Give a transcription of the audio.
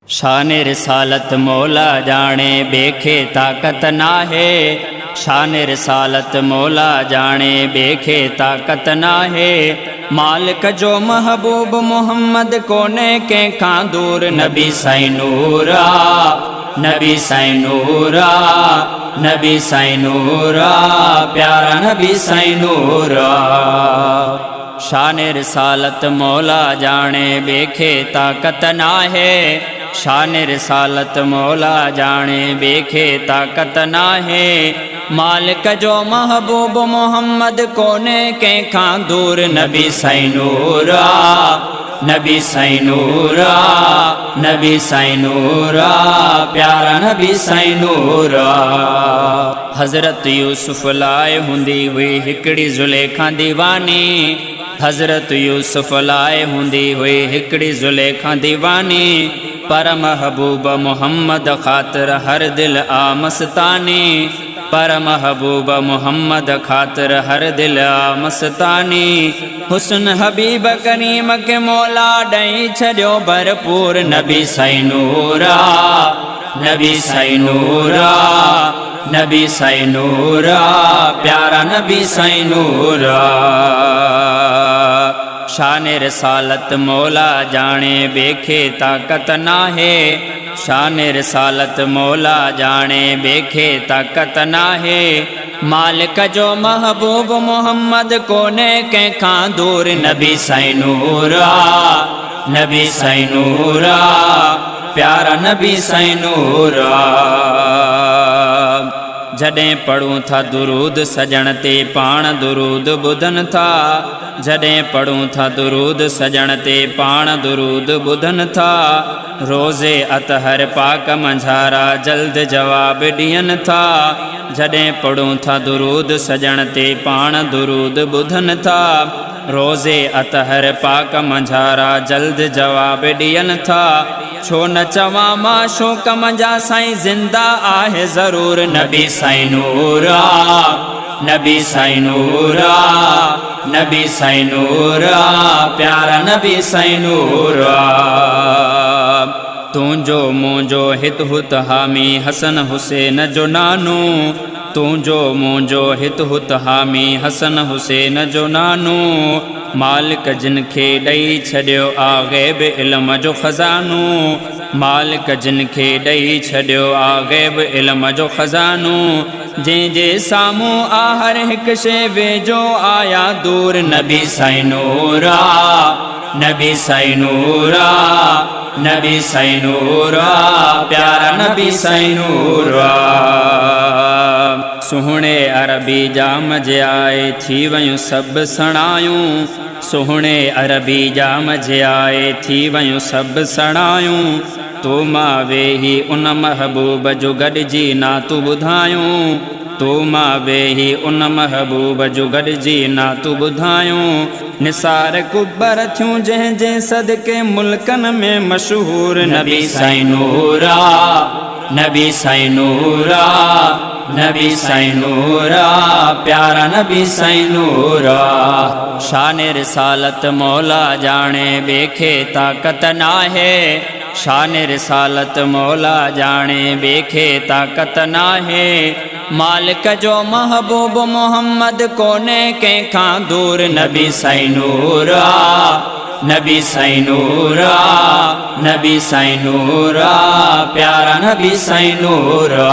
शान रिसालत मौला जाने बेखे ताकत नाहे। शान रिसालत मौला जाने बेखे ताकत नाहे। मालिक जो महबूब मोहम्मद कोने के खां दूर। नबी साईं नूरा, नबी साईं नूरा, नबी साईं नूरा, प्यारा नबी साईं नूरा। शान रिसालत मौला जाने बेखे ताकत नाहे। शान रिसालत मौला जाने बेखे ताकत नाहे। मालिक जो महबूब मोहम्मद कोने के खां दूर। नबी साईं नूरा, नबी साईं नूरा, नबी साईं नूरा, प्यारा नबी साईं नूरा। हज़रत यूसुफ लाए हुंदी हुई हिकड़ी ज़ुलेखा दीवानी। हज़रत यूसुफ लाए हुंदी हुई हिकड़ी ज़ुलेखा दीवानी। पर महबूब मोहम्मद ख़ातिर हर दिल आ मस्तानी। पर महबूब मोहम्मद ख़ातिर हर दिल आ मस्तानी। हुस्न हबीब करीम के मौला ॾई छॾियो भरपूर। नबी साईं नूरा, नबी साईं नूरा, नबी साईं नूरा, प्यारा नबी साईं नूरा। शान रिसालत मौला जाने बेखे ताकत नाहे। शान रिसालत मौला जाने बेखे ताकत नाहे। मालिक जो महबूब मोहम्मद कोने के खां दूर। नबी साईं नूरा, नबी साईं नूरा, प्यारा नबी साईं नूरा। जॾहिं पढ़ूं था दुरूद सजण ते पाण दुरूद ॿुधनि था। जॾहिं पढ़ूं था दुरूद सजण ते पाण दुरूद ॿुधनि था। रोज़े अतहर पाक मंझारा जल्द जवाब ॾियनि था। जॾहिं पढ़ूं था दुरूद सजण ते पाण दुरूद ॿुधनि था। रोज़े अतहर पाक मंझारा जल्द जवाब ॾियनि था। छो न चवां मां शौक़ मंझा साईं ज़िंदा आहे ज़रूर। नबी साईं नूरा, नबी साईं नूरा, नबी साईं नूरा, प्यारा नबी साईं नूरा। तुंहिंजो मुंहिंजो हित हुत हामी हसन हुसैन जो नानो। तुंहिंजो मुंहिंजो हित हुत हामी हसन हुसैन जो नानो। मालिक जिन खे ॾई छॾियो आ ग़ैब इल्म जो ख़ज़ानो। मालिक जिन खे ॾई छॾियो आ ग़ैब इल्म जो ख़ज़ानो। जंहिंजे साम्हूं आ हर हिकु शइ वेझो आया दूर। नबी साईं नूरा, नबी साईं नूरा, नबी साईं नूरा, प्यारा नबी साईं नूरा। सुहिणे अरबी जाम जे आए थी वयूं सभु सणायूं। सुहिणे अरबी जाम जे आए थी वयूं सभु सणायूं। तो मां वेही उन महबूब जो गॾिजी नातू ॿुधायूं। तो मां वेही उन महबूब जो गॾिजी नातू ॿुधायूं। निसार कुबर थियूं जंहिंजे सदके मुल्कनि में मशहूर। नबी साईं नूरा, नबी साईं नूरा, नबी साईं नूरा, प्यारा नबी साईं नूरा। शान रिसालत मौला जाने बेखे ताकत नाहे। शान रिसालत मौला जाने बेखे ताकत नाहे। मालिक जो महबूब मोहम्मद कोने के खां दूर। नबी साईं नूरा, नबी साईं नूरा, नबी साईं नूरा, प्यारा नबी साईं नूरा।